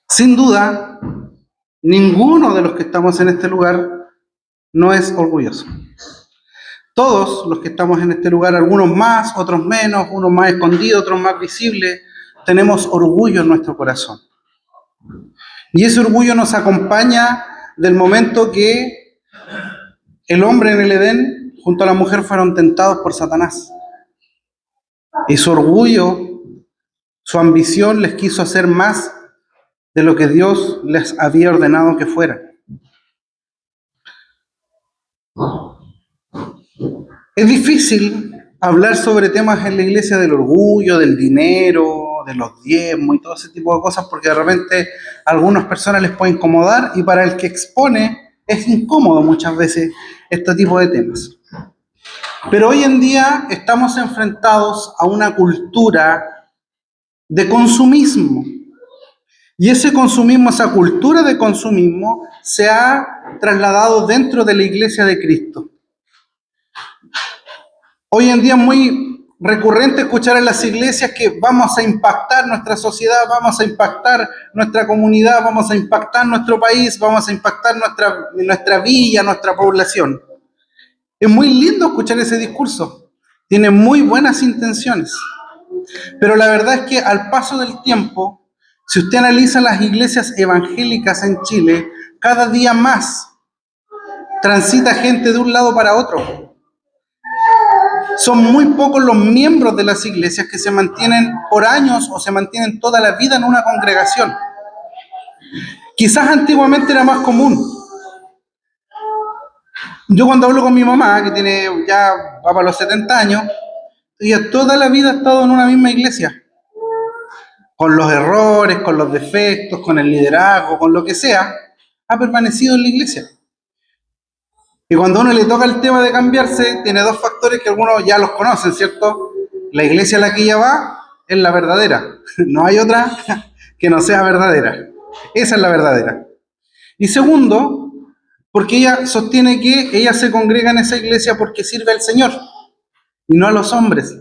Sin duda, ninguno de los que estamos en este lugar no es orgulloso. Todos los que estamos en este lugar, algunos más, otros menos, unos más escondidos, otros más visibles, tenemos orgullo en nuestro corazón. Y ese orgullo nos acompaña del momento que el hombre en el Edén junto a la mujer fueron tentados por Satanás. Y su orgullo, su ambición les quiso hacer más de lo que Dios les había ordenado que fueran. Es difícil hablar sobre temas en la iglesia del orgullo, del dinero, de los diezmos y todo ese tipo de cosas, porque de repente a algunas personas les puede incomodar y para el que expone es incómodo muchas veces este tipo de temas. Pero hoy en día estamos enfrentados a una cultura de consumismo. Y ese consumismo, esa cultura de consumismo, se ha trasladado dentro de la iglesia de Cristo. Hoy en día es muy recurrente escuchar en las iglesias que vamos a impactar nuestra sociedad, vamos a impactar nuestra comunidad, vamos a impactar nuestro país, vamos a impactar nuestra villa, nuestra población. Es muy lindo escuchar ese discurso, tiene muy buenas intenciones, pero la verdad es que al paso del tiempo, si usted analiza las iglesias evangélicas en Chile, cada día más transita gente de un lado para otro. Son muy pocos los miembros de las iglesias que se mantienen por años o se mantienen toda la vida en una congregación. Quizás antiguamente era más común. Yo cuando hablo con mi mamá, que ya va para los 70 años, ella toda la vida ha estado en una misma iglesia, con los errores, con los defectos, con el liderazgo, con lo que sea, ha permanecido en la iglesia. Y cuando a uno le toca el tema de cambiarse, tiene dos factores que algunos ya los conocen, ¿cierto? La iglesia a la que ella va es la verdadera. No hay otra que no sea verdadera. Esa es la verdadera. Y segundo, porque ella sostiene que ella se congrega en esa iglesia porque sirve al Señor y no a los hombres.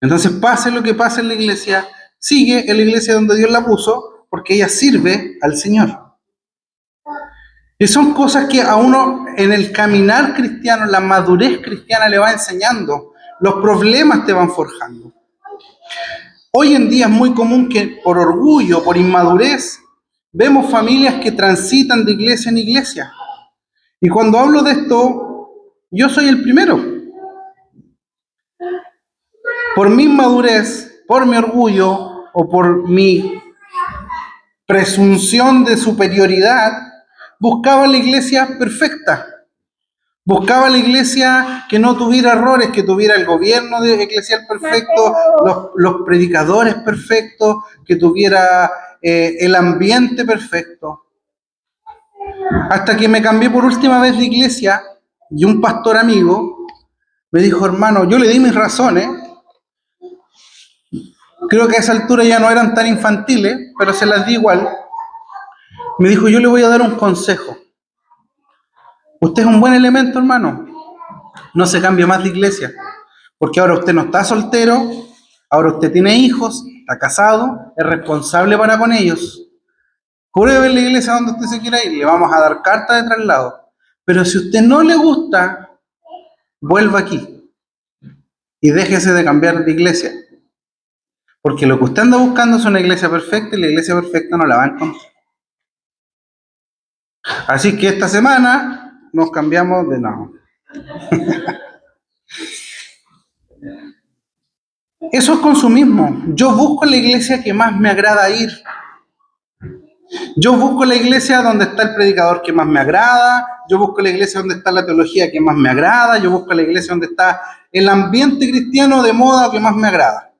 Entonces, pase lo que pase en la iglesia, sigue en la iglesia donde Dios la puso porque ella sirve al Señor. Y son cosas que a uno en el caminar cristiano, la madurez cristiana le va enseñando. Los problemas te van forjando. Hoy en día es muy común que por orgullo, por inmadurez, vemos familias que transitan de iglesia en iglesia. Y cuando hablo de esto, yo soy el primero. Por mi inmadurez, por mi orgullo o por mi presunción de superioridad, buscaba la iglesia perfecta. Buscaba la iglesia que no tuviera errores, que tuviera el gobierno eclesial perfecto, los predicadores perfectos, que tuviera el ambiente perfecto. Hasta que me cambié por última vez de iglesia y un pastor amigo me dijo, hermano, yo le di mis razones, creo que a esa altura ya no eran tan infantiles, pero se las di igual. Me dijo, yo le voy a dar un consejo. Usted es un buen elemento, hermano. No se cambie más de iglesia. Porque ahora usted no está soltero, ahora usted tiene hijos, está casado, es responsable para con ellos. Pruebe en la iglesia donde usted se quiera ir, le vamos a dar carta de traslado. Pero si a usted no le gusta, vuelva aquí y déjese de cambiar de iglesia. Porque lo que usted anda buscando es una iglesia perfecta y la iglesia perfecta no la va a encontrar. Así que esta semana nos cambiamos de nuevo. Eso es consumismo. Yo busco la iglesia que más me agrada ir. Yo busco la iglesia donde está el predicador que más me agrada, yo busco la iglesia donde está la teología que más me agrada, yo busco la iglesia donde está el ambiente cristiano de moda que más me agrada.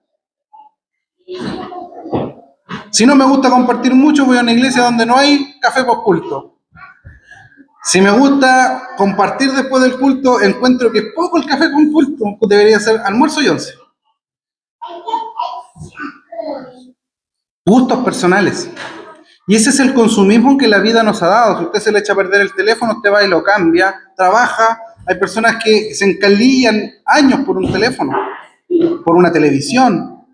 Si no me gusta compartir mucho, voy a una iglesia donde no hay café post culto. Si me gusta compartir después del culto, encuentro que es poco el café con culto, debería ser almuerzo y once. Gustos personales. Y ese es el consumismo que la vida nos ha dado. Si usted se le echa a perder el teléfono, usted va y lo cambia, trabaja. Hay personas que se encalillan años por un teléfono, por una televisión,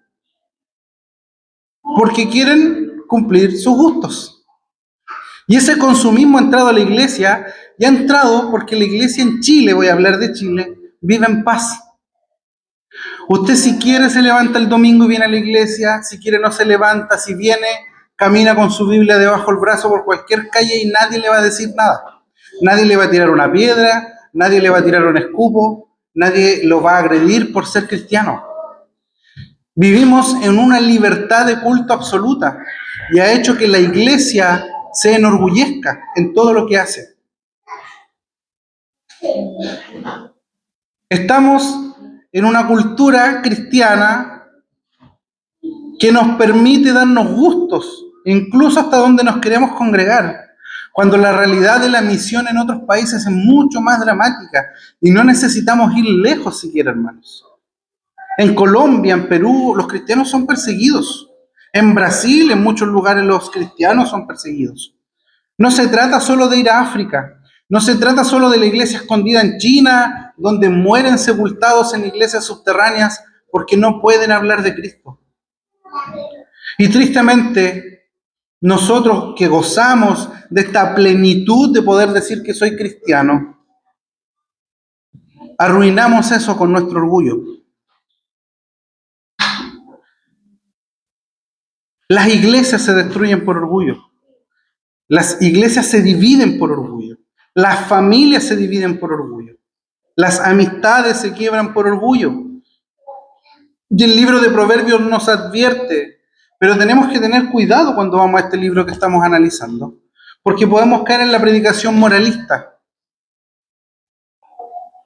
porque quieren cumplir sus gustos. Y ese consumismo ha entrado a la iglesia, y ha entrado porque la iglesia en Chile, voy a hablar de Chile, vive en paz. Usted si quiere se levanta el domingo y viene a la iglesia, si quiere no se levanta, si viene, camina con su Biblia debajo del brazo por cualquier calle y nadie le va a decir nada. Nadie le va a tirar una piedra, nadie le va a tirar un escupo, nadie lo va a agredir por ser cristiano. Vivimos en una libertad de culto absoluta y ha hecho que la iglesia se enorgullezca en todo lo que hace. Estamos en una cultura cristiana que nos permite darnos gustos, incluso hasta donde nos queremos congregar, cuando la realidad de la misión en otros países es mucho más dramática y no necesitamos ir lejos siquiera, hermanos. En Colombia, en Perú, los cristianos son perseguidos. En Brasil, en muchos lugares, los cristianos son perseguidos. No se trata solo de ir a África, no se trata solo de la iglesia escondida en China, donde mueren sepultados en iglesias subterráneas porque no pueden hablar de Cristo. Y tristemente, nosotros que gozamos de esta plenitud de poder decir que soy cristiano, arruinamos eso con nuestro orgullo. Las iglesias se destruyen por orgullo. Las iglesias se dividen por orgullo. Las familias se dividen por orgullo. Las amistades se quiebran por orgullo. Y el libro de Proverbios nos advierte, pero tenemos que tener cuidado cuando vamos a este libro que estamos analizando, porque podemos caer en la predicación moralista.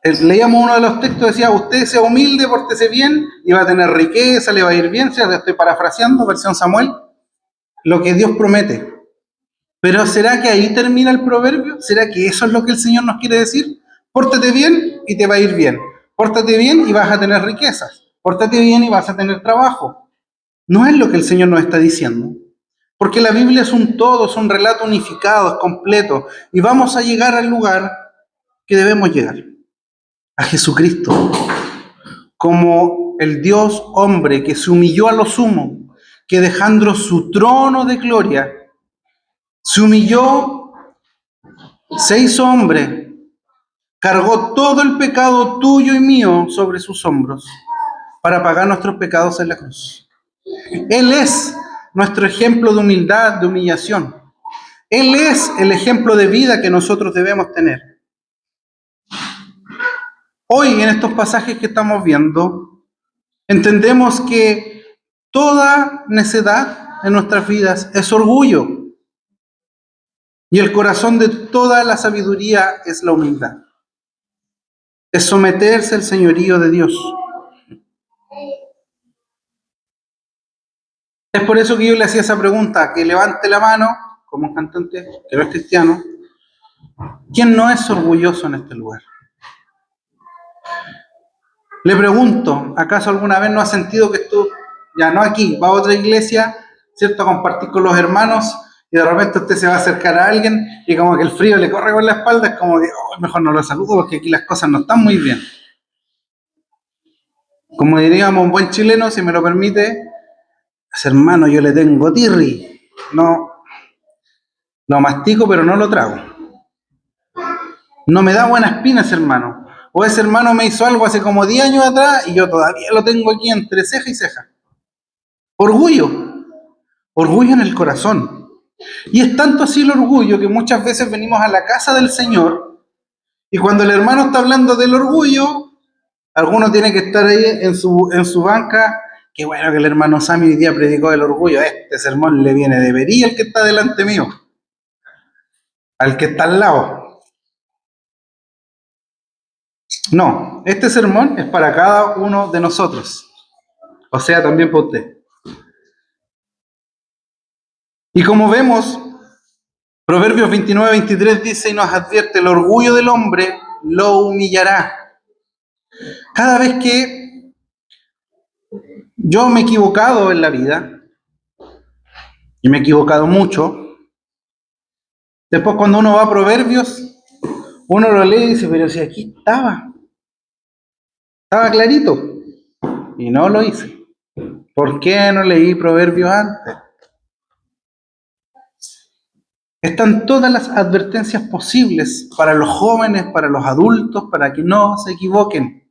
Leíamos uno de los textos, decía, usted sea humilde, pórtese bien, y va a tener riqueza, le va a ir bien, ¿cierto? Estoy parafraseando, versión Samuel, lo que Dios promete. Pero ¿será que ahí termina el proverbio? ¿Será que eso es lo que el Señor nos quiere decir? Pórtate bien y te va a ir bien. Pórtate bien y vas a tener riquezas. Pórtate bien y vas a tener trabajo. No es lo que el Señor nos está diciendo. Porque la Biblia es un todo, es un relato unificado, es completo. Y vamos a llegar al lugar que debemos llegar. A Jesucristo. Como el Dios hombre que se humilló a lo sumo, que dejando su trono de gloria, se humilló, se hizo hombre, cargó todo el pecado tuyo y mío sobre sus hombros para pagar nuestros pecados en la cruz. Él es nuestro ejemplo de humildad, de humillación. Él es el ejemplo de vida que nosotros debemos tener. Hoy, en estos pasajes que estamos viendo, entendemos que toda necedad en nuestras vidas es orgullo. Y el corazón de toda la sabiduría es la humildad. Es someterse al señorío de Dios. Es por eso que yo le hacía esa pregunta, que levante la mano, como un cantante que no es cristiano, ¿quién no es orgulloso en este lugar? Le pregunto, ¿acaso alguna vez no ha sentido que tú, ya no aquí, va a otra iglesia, ¿cierto? A compartir con los hermanos y de repente usted se va a acercar a alguien y como que el frío le corre por la espalda, es como que oh, mejor no lo saludo porque aquí las cosas no están muy bien. Como diríamos un buen chileno, si me lo permite, hermano, yo le tengo tirri, no, lo mastico pero no lo trago. No me da buena espina ese hermano. O ese hermano me hizo algo hace como 10 años atrás y yo todavía lo tengo aquí entre ceja y ceja. Orgullo. Orgullo en el corazón. Y es tanto así el orgullo que muchas veces venimos a la casa del Señor y cuando el hermano está hablando del orgullo, alguno tiene que estar ahí en su banca. Qué bueno que el hermano Sammy hoy día predicó del orgullo. Este sermón le viene de vería al que está delante mío, al que está al lado. No, este sermón es para cada uno de nosotros. O sea, también para usted. Y como vemos, Proverbios 29-23 dice y nos advierte, el orgullo del hombre lo humillará. Cada vez que yo me he equivocado en la vida, y me he equivocado mucho, después cuando uno va a Proverbios, uno lo lee y dice, pero si aquí estaba clarito, y no lo hice. ¿Por qué no leí Proverbios antes? Están todas las advertencias posibles para los jóvenes, para los adultos, para que no se equivoquen,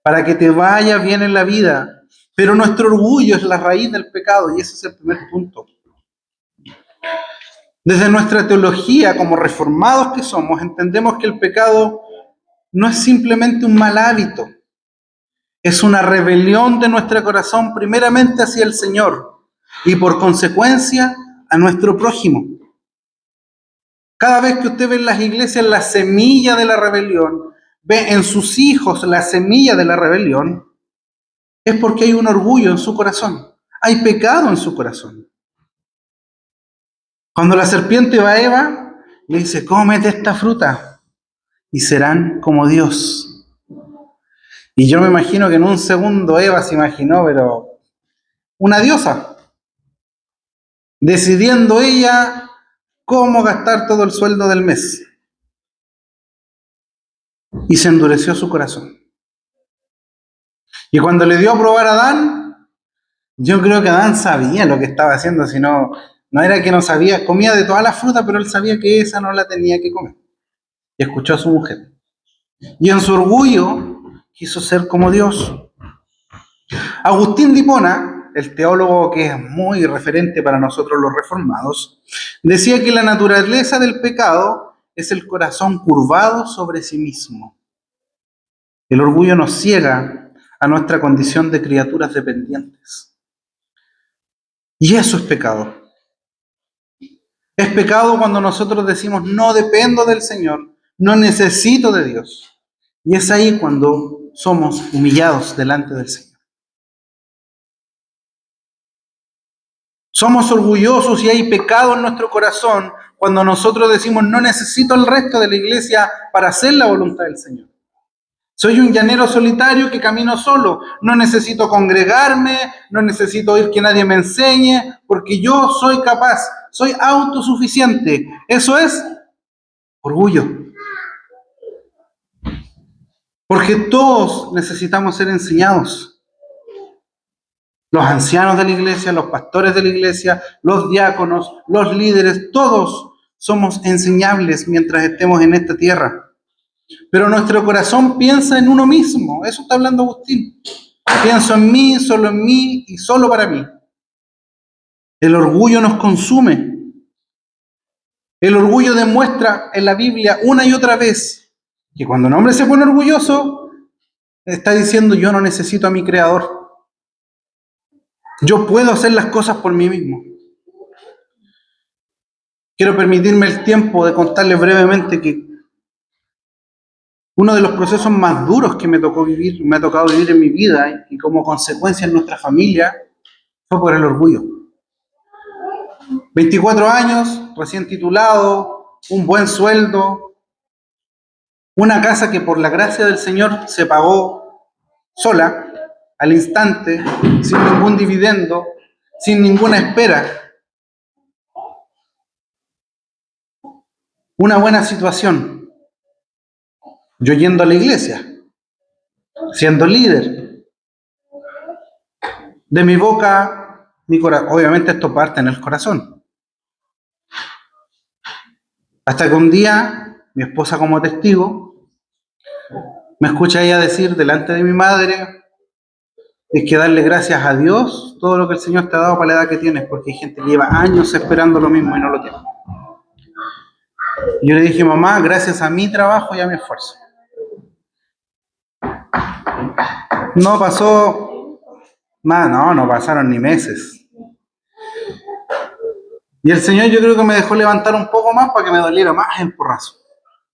para que te vaya bien en la vida. Pero nuestro orgullo es la raíz del pecado y ese es el primer punto. Desde nuestra teología, como reformados que somos, entendemos que el pecado no es simplemente un mal hábito, es una rebelión de nuestro corazón primeramente hacia el Señor y por consecuencia a nuestro prójimo. Cada vez que usted ve en las iglesias la semilla de la rebelión, ve en sus hijos la semilla de la rebelión, es porque hay un orgullo en su corazón, hay pecado en su corazón. Cuando la serpiente va a Eva, le dice, cómete esta fruta y serán como Dios. Y yo me imagino que en un segundo Eva se imaginó, pero una diosa, decidiendo ella cómo gastar todo el sueldo del mes. Y se endureció su corazón. Y cuando le dio a probar a Adán, yo creo que Adán sabía lo que estaba haciendo, si no, no era que no sabía, comía de todas las frutas, pero él sabía que esa no la tenía que comer. Y escuchó a su mujer. Y en su orgullo quiso ser como Dios. Agustín de Hipona, el teólogo que es muy referente para nosotros los reformados, decía que la naturaleza del pecado es el corazón curvado sobre sí mismo. El orgullo nos ciega a nuestra condición de criaturas dependientes. Y eso es pecado. Es pecado cuando nosotros decimos, no dependo del Señor, no necesito de Dios. Y es ahí cuando somos humillados delante del Señor. Somos orgullosos y hay pecado en nuestro corazón cuando nosotros decimos, no necesito el resto de la iglesia para hacer la voluntad del Señor. Soy un llanero solitario que camino solo. No necesito congregarme, no necesito oír que nadie me enseñe, porque yo soy capaz, soy autosuficiente. Eso es orgullo. Porque todos necesitamos ser enseñados. Los ancianos de la iglesia, los pastores de la iglesia, los diáconos, los líderes, todos somos enseñables mientras estemos en esta tierra. Pero nuestro corazón piensa en uno mismo. Eso está hablando Agustín. Pienso en mí, solo en mí y solo para mí. El orgullo nos consume. El orgullo demuestra en la Biblia una y otra vez que cuando un hombre se pone orgulloso, está diciendo yo no necesito a mi Creador. Yo puedo hacer las cosas por mí mismo. Quiero permitirme el tiempo de contarles brevemente que uno de los procesos más duros que me ha tocado vivir en mi vida y como consecuencia en nuestra familia, fue por el orgullo. 24 años, recién titulado, un buen sueldo, una casa que por la gracia del Señor se pagó sola, al instante, sin ningún dividendo, sin ninguna espera. Una buena situación. Yo yendo a la iglesia, siendo líder. De mi boca, mi corazón. Obviamente esto parte en el corazón. Hasta que un día, mi esposa como testigo, me escucha ella decir delante de mi madre, es que darle gracias a Dios todo lo que el Señor te ha dado para la edad que tienes, porque hay gente que lleva años esperando lo mismo y no lo tiene. Y yo le dije, mamá, gracias a mi trabajo y a mi esfuerzo. No pasó más, no pasaron ni meses. Y el Señor yo creo que me dejó levantar un poco más para que me doliera más el porrazo.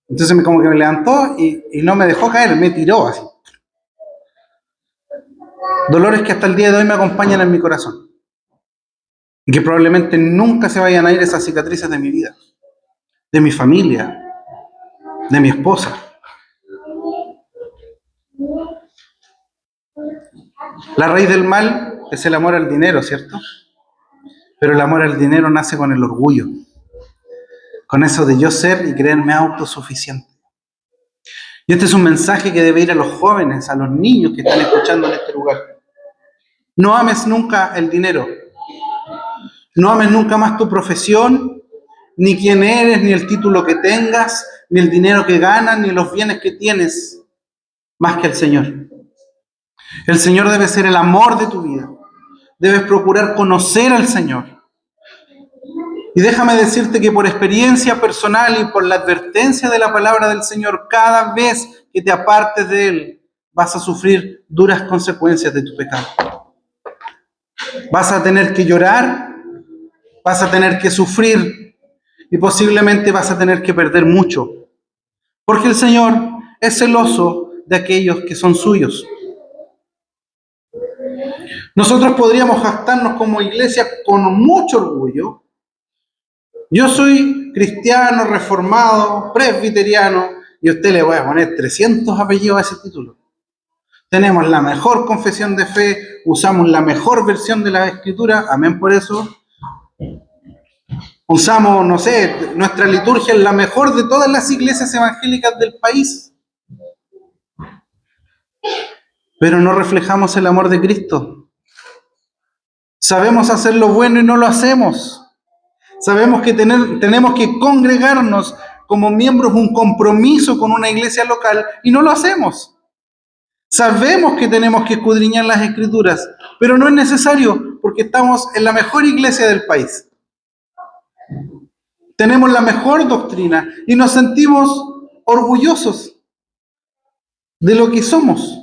Entonces como que me levantó y no me dejó caer, me tiró así. Dolores que hasta el día de hoy me acompañan en mi corazón. Y que probablemente nunca se vayan a ir esas cicatrices de mi vida, de mi familia, de mi esposa. La raíz del mal es el amor al dinero, ¿cierto? Pero el amor al dinero nace con el orgullo, con eso de yo ser y creerme autosuficiente. Y este es un mensaje que debe ir a los jóvenes, a los niños que están escuchando en este lugar. No ames nunca el dinero. No ames nunca más tu profesión, ni quién eres, ni el título que tengas, ni el dinero que ganas, ni los bienes que tienes, más que el Señor. El Señor debe ser el amor de tu vida. Debes procurar conocer al Señor. Y déjame decirte que por experiencia personal y por la advertencia de la palabra del Señor, cada vez que te apartes de Él, vas a sufrir duras consecuencias de tu pecado. Vas a tener que llorar, vas a tener que sufrir y posiblemente vas a tener que perder mucho. Porque el Señor es celoso de aquellos que son suyos. Nosotros podríamos jactarnos como iglesia con mucho orgullo. Yo soy cristiano, reformado, presbiteriano, y a usted le voy a poner 300 apellidos a ese título. Tenemos la mejor confesión de fe, usamos la mejor versión de la Escritura, amén por eso. Usamos, no sé, nuestra liturgia es la mejor de todas las iglesias evangélicas del país. Pero no reflejamos el amor de Cristo. Sabemos hacer lo bueno y no lo hacemos. Sabemos que tenemos que congregarnos como miembros, un compromiso con una iglesia local, y no lo hacemos. Sabemos que tenemos que escudriñar las Escrituras, pero no es necesario porque estamos en la mejor iglesia del país. Tenemos la mejor doctrina y nos sentimos orgullosos de lo que somos.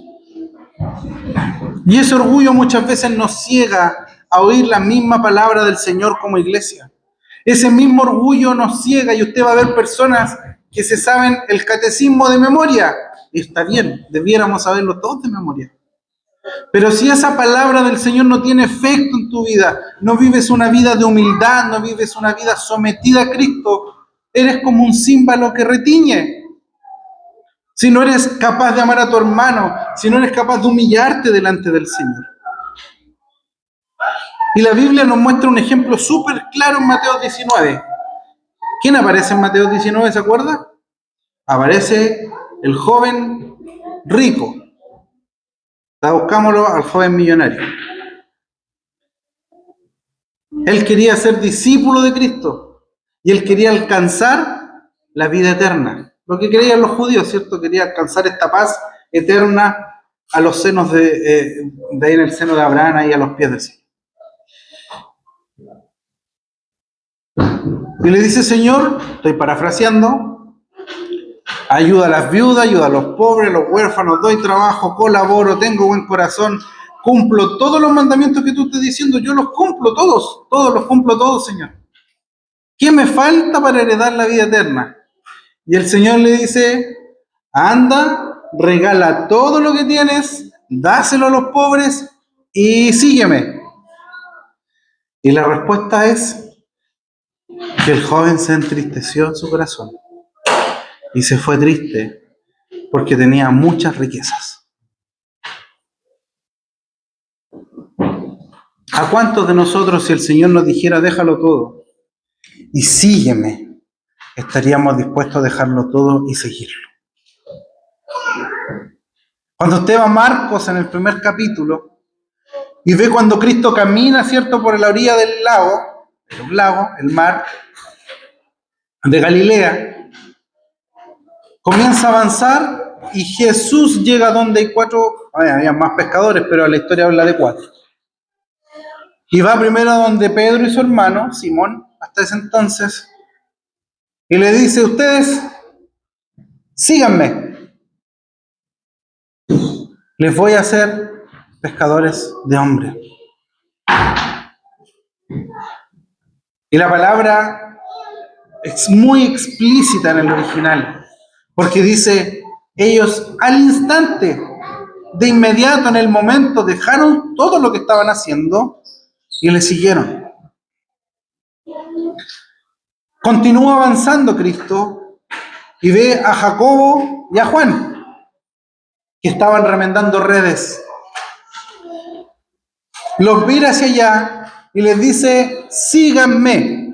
Y ese orgullo muchas veces nos ciega a oír la misma palabra del Señor como iglesia. Ese mismo orgullo nos ciega y usted va a ver personas que se saben el catecismo de memoria. Y está bien, debiéramos saberlo todos de memoria. Pero si esa palabra del Señor no tiene efecto en tu vida, no vives una vida de humildad, no vives una vida sometida a Cristo, eres como un címbalo que retiñe. Si no eres capaz de amar a tu hermano, si no eres capaz de humillarte delante del Señor. Y la Biblia nos muestra un ejemplo súper claro en Mateo 19. ¿Quién aparece en Mateo 19, se acuerda? Aparece el joven rico. Buscámoslo al joven millonario. Él quería ser discípulo de Cristo y él quería alcanzar la vida eterna. Lo que creían los judíos, ¿cierto? Quería alcanzar esta paz eterna a los senos de ahí en el seno de Abraham, ahí a los pies del cielo. Y le dice, Señor, estoy parafraseando, ayuda a las viudas, ayuda a los pobres, a los huérfanos, doy trabajo, colaboro, tengo buen corazón, cumplo todos los mandamientos que tú estás diciendo, yo los cumplo todos los cumplo todos, Señor. ¿Qué me falta para heredar la vida eterna? Y el Señor le dice, anda, regala todo lo que tienes, dáselo a los pobres y sígueme. Y la respuesta es que el joven se entristeció en su corazón y se fue triste porque tenía muchas riquezas. ¿A cuántos de nosotros, si el Señor nos dijera déjalo todo y sígueme, estaríamos dispuestos a dejarlo todo y seguirlo? Cuando usted va a Marcos en el primer capítulo y ve cuando Cristo camina, ¿cierto?, por la orilla del lago, el mar de Galilea, comienza a avanzar y Jesús llega donde hay había más pescadores, pero la historia habla de 4. Y va primero donde Pedro y su hermano, Simón, hasta ese entonces, y le dice, ustedes, síganme. Les voy a hacer pescadores de hombres. Y la palabra es muy explícita en el original, porque dice, ellos al instante, de inmediato, en el momento, dejaron todo lo que estaban haciendo y le siguieron. Continúa avanzando Cristo y ve a Jacobo y a Juan, que estaban remendando redes. Los mira hacia allá y les dice, síganme.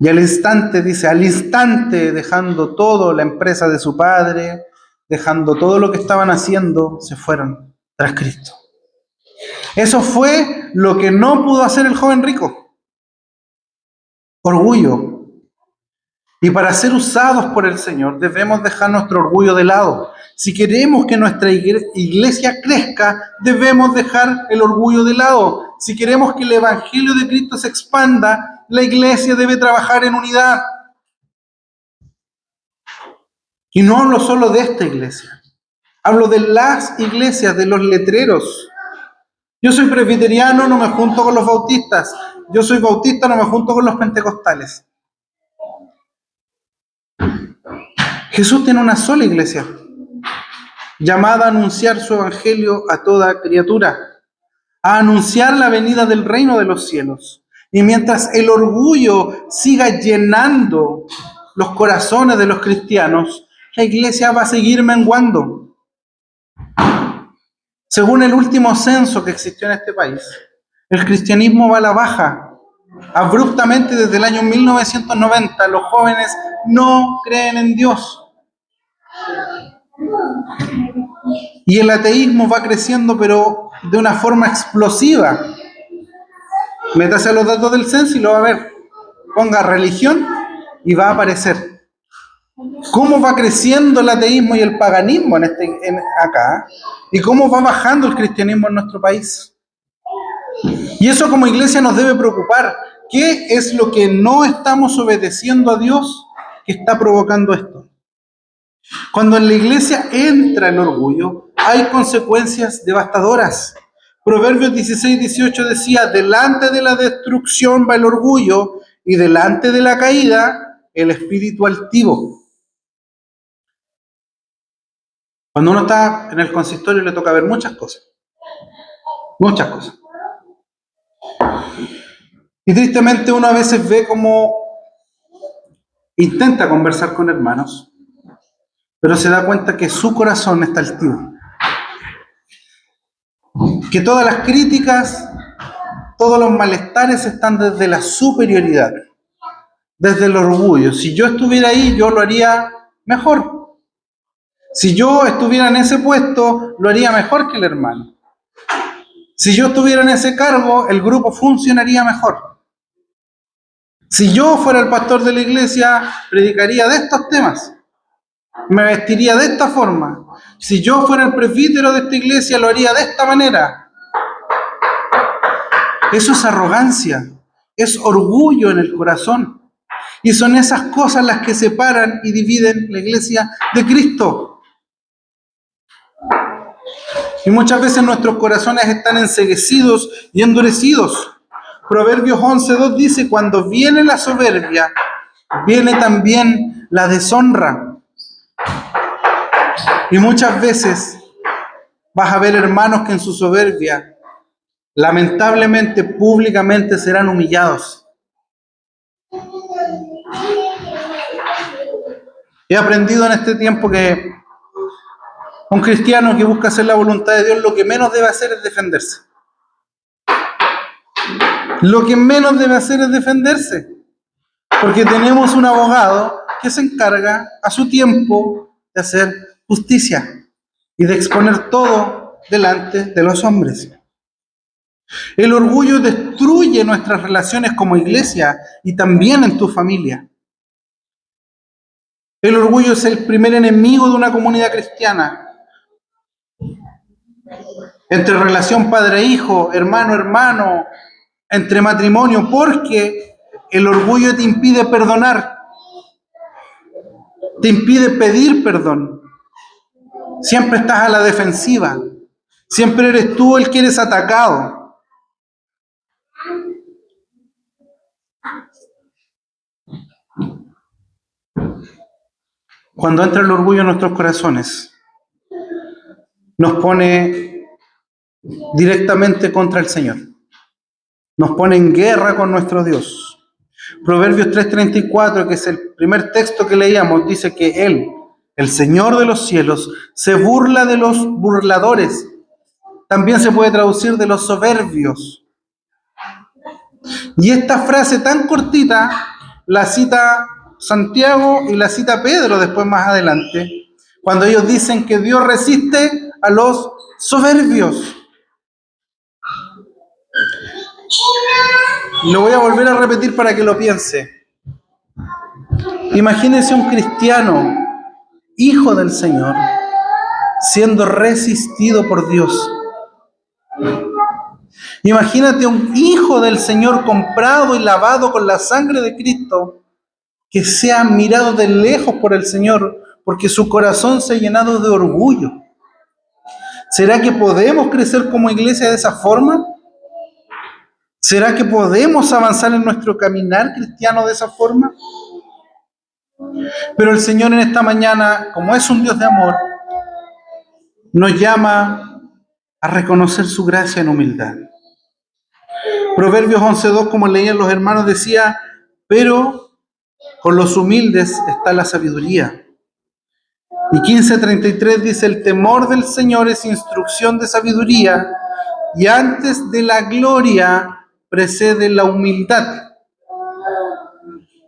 Y al instante, dice, al instante, dejando todo, la empresa de su padre, dejando todo lo que estaban haciendo, se fueron tras Cristo. Eso fue lo que no pudo hacer el joven rico. Orgullo. Y para ser usados por el Señor debemos dejar nuestro orgullo de lado. Si queremos que nuestra iglesia crezca, debemos dejar el orgullo de lado. Si queremos que el Evangelio de Cristo se expanda, la iglesia debe trabajar en unidad. Y no hablo solo de esta iglesia. Hablo de las iglesias, de los letreros. Yo soy presbiteriano, no me junto con los bautistas. Yo soy bautista, no me junto con los pentecostales. Jesús tiene una sola iglesia, llamada a anunciar su evangelio a toda criatura, a anunciar la venida del reino de los cielos. Y mientras el orgullo siga llenando los corazones de los cristianos, la iglesia va a seguir menguando. Según el último censo que existió en este país, el cristianismo va a la baja. Abruptamente desde el año 1990, los jóvenes no creen en Dios. Y el ateísmo va creciendo, pero de una forma explosiva. Métase a los datos del censo y lo va a ver. Ponga religión y va a aparecer. ¿Cómo va creciendo el ateísmo y el paganismo acá? ¿Y cómo va bajando el cristianismo en nuestro país? Y eso como iglesia nos debe preocupar. ¿Qué es lo que no estamos obedeciendo a Dios que está provocando esto? Cuando en la iglesia entra el orgullo, hay consecuencias devastadoras. Proverbios 16:18 decía, delante de la destrucción va el orgullo y delante de la caída el espíritu altivo. Cuando uno está en el consistorio le toca ver muchas cosas. Muchas cosas. Y tristemente uno a veces ve cómo intenta conversar con hermanos, pero se da cuenta que su corazón está altivo. Que todas las críticas, todos los malestares están desde la superioridad, desde el orgullo. Si yo estuviera ahí, yo lo haría mejor. Si yo estuviera en ese puesto, lo haría mejor que el hermano. Si yo estuviera en ese cargo, el grupo funcionaría mejor. Si yo fuera el pastor de la iglesia, predicaría de estos temas. Me vestiría de esta forma. Si yo fuera el presbítero de esta iglesia, lo haría de esta manera. Eso es arrogancia, es orgullo en el corazón. Y son esas cosas las que separan y dividen la iglesia de Cristo. Y muchas veces nuestros corazones están enceguecidos y endurecidos. Proverbios 11:2 dice, cuando viene la soberbia, viene también la deshonra. Y muchas veces vas a ver hermanos que en su soberbia, lamentablemente, públicamente serán humillados. He aprendido en este tiempo que un cristiano que busca hacer la voluntad de Dios, lo que menos debe hacer es defenderse. Lo que menos debe hacer es defenderse. Porque tenemos un abogado que se encarga a su tiempo de hacer justicia y de exponer todo delante de los hombres. El orgullo destruye nuestras relaciones como iglesia y también en tu familia. El orgullo es el primer enemigo de una comunidad cristiana. Entre relación padre-hijo, hermano-hermano, entre matrimonio, porque el orgullo te impide perdonar, te impide pedir perdón. Siempre estás a la defensiva, siempre eres tú el que eres atacado. Cuando entra el orgullo en nuestros corazones, nos pone directamente contra el Señor. Nos pone en guerra con nuestro Dios. Proverbios 3:34, que es el primer texto que leíamos, dice que Él, el Señor de los cielos, se burla de los burladores. También se puede traducir de los soberbios. Y esta frase tan cortita la cita Santiago y la cita Pedro después más adelante, cuando ellos dicen que Dios resiste a los soberbios. Lo voy a volver a repetir para que lo piense. Imagínense un cristiano, hijo del Señor, siendo resistido por Dios. Imagínate un hijo del Señor comprado y lavado con la sangre de Cristo, que sea mirado de lejos por el Señor, porque su corazón se ha llenado de orgullo. ¿Será que podemos crecer como iglesia de esa forma? ¿Será que podemos avanzar en nuestro caminar cristiano de esa forma? Pero el Señor en esta mañana, como es un Dios de amor, nos llama a reconocer su gracia en humildad. Proverbios 11:2, como leían los hermanos, decía, pero con los humildes está la sabiduría. Y 15:33 dice, el temor del Señor es instrucción de sabiduría, y antes de la gloria precede la humildad.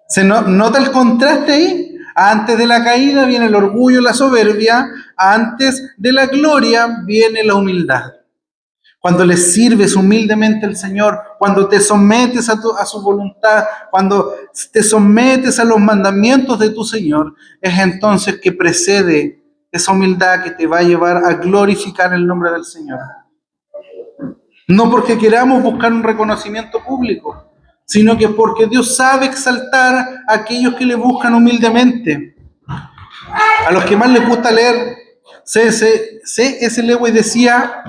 ¿Se nota el contraste ahí? Antes de la caída viene el orgullo y la soberbia, antes de la gloria viene la humildad. Cuando le sirves humildemente al Señor, cuando te sometes a su voluntad, cuando te sometes a los mandamientos de tu Señor, es entonces que precede esa humildad que te va a llevar a glorificar el nombre del Señor. No porque queramos buscar un reconocimiento público, sino que porque Dios sabe exaltar a aquellos que le buscan humildemente. A los que más les gusta leer, C.S. Lewis decía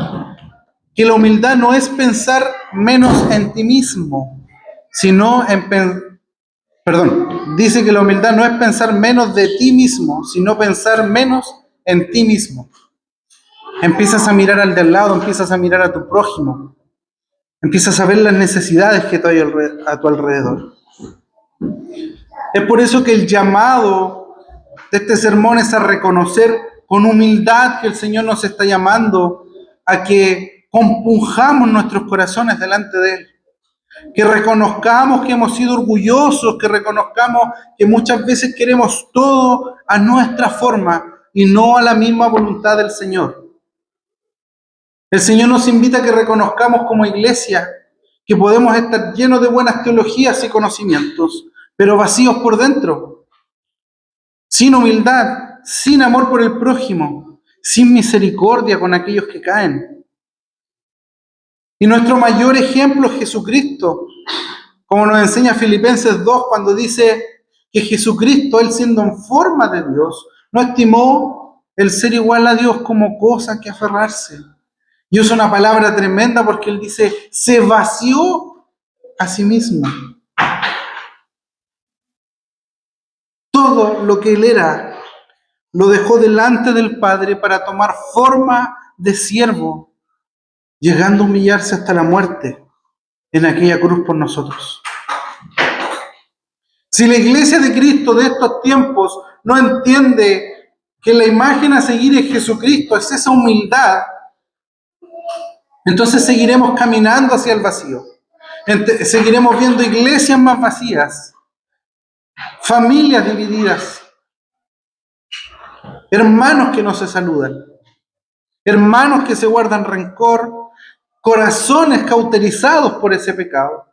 que la humildad no es pensar menos en ti mismo, sino dice que la humildad no es pensar menos de ti mismo, sino pensar menos en ti mismo. Empiezas a mirar al de al lado, empiezas a mirar a tu prójimo, empiezas a ver las necesidades que hay a tu alrededor. Es por eso que el llamado de este sermón es a reconocer con humildad que el Señor nos está llamando a que compunjamos nuestros corazones delante de Él. Que reconozcamos que hemos sido orgullosos, que reconozcamos que muchas veces queremos todo a nuestra forma y no a la misma voluntad del Señor. El Señor nos invita a que reconozcamos como iglesia que podemos estar llenos de buenas teologías y conocimientos, pero vacíos por dentro, sin humildad, sin amor por el prójimo, sin misericordia con aquellos que caen. Y nuestro mayor ejemplo es Jesucristo, como nos enseña Filipenses 2 cuando dice que Jesucristo, Él siendo en forma de Dios, no estimó el ser igual a Dios como cosa que aferrarse. Y usa una palabra tremenda porque Él dice, se vació a sí mismo. Todo lo que Él era, lo dejó delante del Padre para tomar forma de siervo, llegando a humillarse hasta la muerte en aquella cruz por nosotros. Si la iglesia de Cristo de estos tiempos no entiende que la imagen a seguir es Jesucristo, es esa humildad, entonces seguiremos caminando hacia el vacío. Seguiremos viendo iglesias más vacías, familias divididas, hermanos que no se saludan, hermanos que se guardan rencor, corazones cauterizados por ese pecado.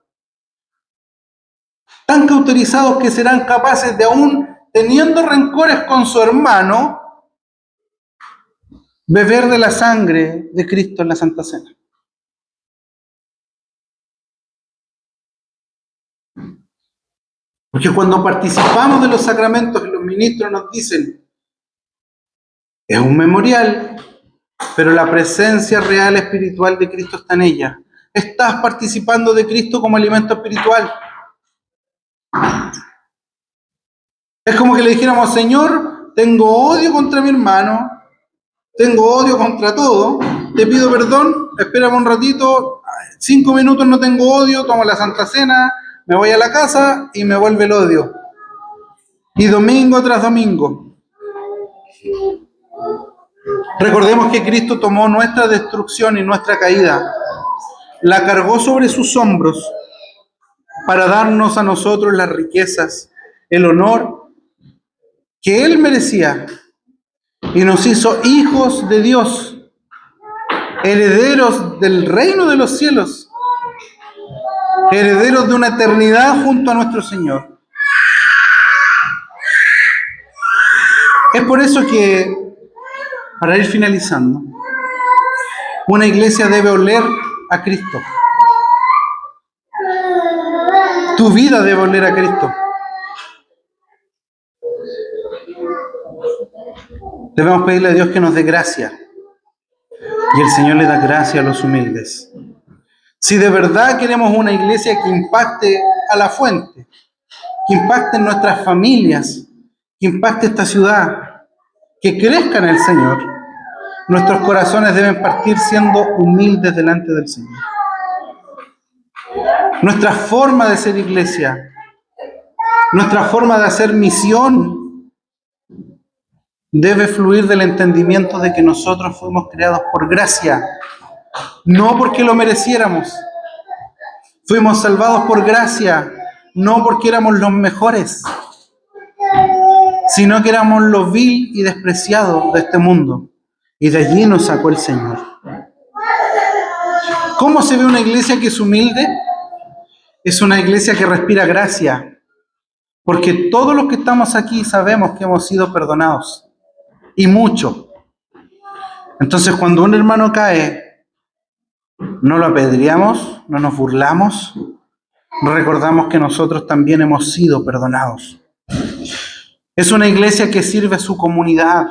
Tan cauterizados que serán capaces de, aún teniendo rencores con su hermano, beber de la sangre de Cristo en la Santa Cena. Porque cuando participamos de los sacramentos y los ministros nos dicen, es un memorial, pero la presencia real espiritual de Cristo está en ella. Estás participando de Cristo como alimento espiritual. Es como que le dijéramos, Señor, tengo odio contra mi hermano, tengo odio contra todo, te pido perdón, espérame un ratito, 5 minutos no tengo odio, tomo la Santa Cena, me voy a la casa y me vuelve el odio. Y domingo tras domingo. Recordemos que Cristo tomó nuestra destrucción y nuestra caída, la cargó sobre sus hombros para darnos a nosotros las riquezas, el honor que Él merecía, y nos hizo hijos de Dios, herederos del reino de los cielos, herederos de una eternidad junto a nuestro Señor. Es por eso que, para ir finalizando, una iglesia debe oler a Cristo. Tu vida debe oler a Cristo. Debemos pedirle a Dios que nos dé gracia. Y el Señor le da gracia a los humildes. Si de verdad queremos una iglesia que impacte a la fuente, que impacte en nuestras familias, que impacte esta ciudad, que crezca en el Señor, nuestros corazones deben partir siendo humildes delante del Señor. Nuestra forma de ser iglesia, nuestra forma de hacer misión, debe fluir del entendimiento de que nosotros fuimos creados por gracia, no porque lo mereciéramos. Fuimos salvados por gracia, no porque éramos los mejores, sino que éramos los vil y despreciados de este mundo. Y de allí nos sacó el Señor. ¿Cómo se ve una iglesia que es humilde? Es una iglesia que respira gracia, porque todos los que estamos aquí sabemos que hemos sido perdonados, y mucho. Entonces, cuando un hermano cae, no lo apedreamos, no nos burlamos, recordamos que nosotros también hemos sido perdonados. Es una iglesia que sirve a su comunidad,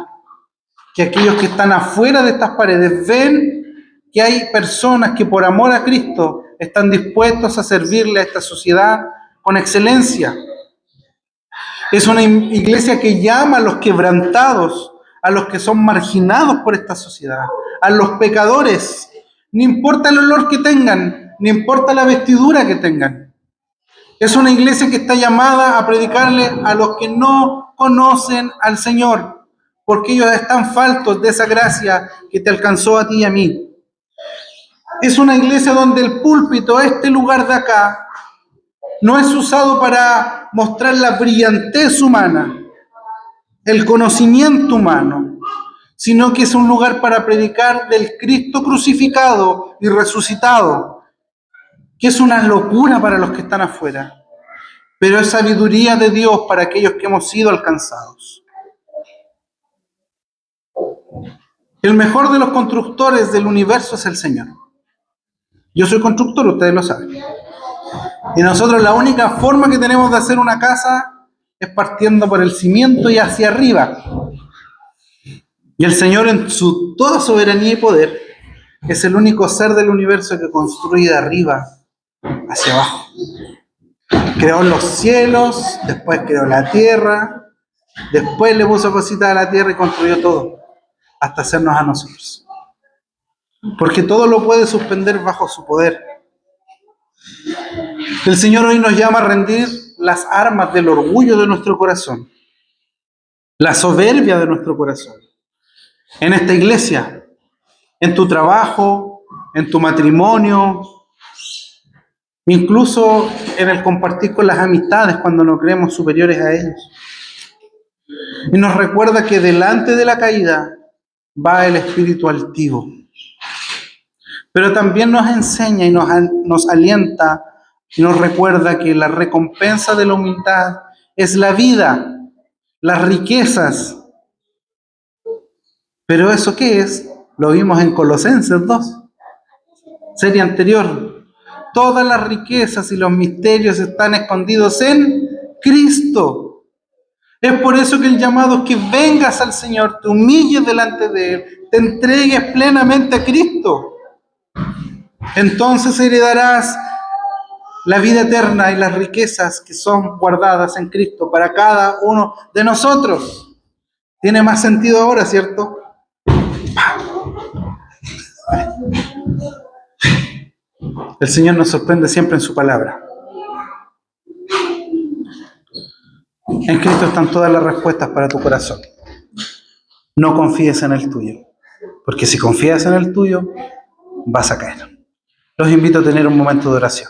que aquellos que están afuera de estas paredes ven que hay personas que por amor a Cristo están dispuestos a servirle a esta sociedad con excelencia. Es una iglesia que llama a los quebrantados, a los que son marginados por esta sociedad, a los pecadores. No importa el olor que tengan, no importa la vestidura que tengan. Es una iglesia que está llamada a predicarle a los que no conocen al Señor, porque ellos están faltos de esa gracia que te alcanzó a ti y a mí. Es una iglesia donde el púlpito, este lugar de acá, no es usado para mostrar la brillantez humana, el conocimiento humano, sino que es un lugar para predicar del Cristo crucificado y resucitado, que es una locura para los que están afuera, pero es sabiduría de Dios para aquellos que hemos sido alcanzados. El mejor de los constructores del universo es el Señor. Yo soy constructor, ustedes lo saben. Y nosotros la única forma que tenemos de hacer una casa es partiendo por el cimiento y hacia arriba. Y el Señor, en su toda soberanía y poder, es el único ser del universo que construye de arriba hacia abajo. Creó los cielos, después creó la tierra, después le puso cositas a la tierra y construyó todo, hasta hacernos a nosotros. Porque todo lo puede suspender bajo su poder. El Señor hoy nos llama a rendir las armas del orgullo de nuestro corazón, la soberbia de nuestro corazón. En esta iglesia, en tu trabajo, en tu matrimonio, incluso en el compartir con las amistades cuando nos creemos superiores a ellos. Y nos recuerda que delante de la caída va el espíritu altivo. Pero también nos enseña y nos alienta y nos recuerda que la recompensa de la humildad es la vida, las riquezas. ¿Pero eso qué es? Lo vimos en Colosenses 2, serie anterior. Todas las riquezas y los misterios están escondidos en Cristo. Es por eso que el llamado es que vengas al Señor, te humilles delante de Él, te entregues plenamente a Cristo. Entonces heredarás la vida eterna y las riquezas que son guardadas en Cristo para cada uno de nosotros. Tiene más sentido ahora, ¿cierto? El Señor nos sorprende siempre en su palabra. En Cristo están todas las respuestas para tu corazón. No confíes en el tuyo, porque si confías en el tuyo, vas a caer. Los invito a tener un momento de oración.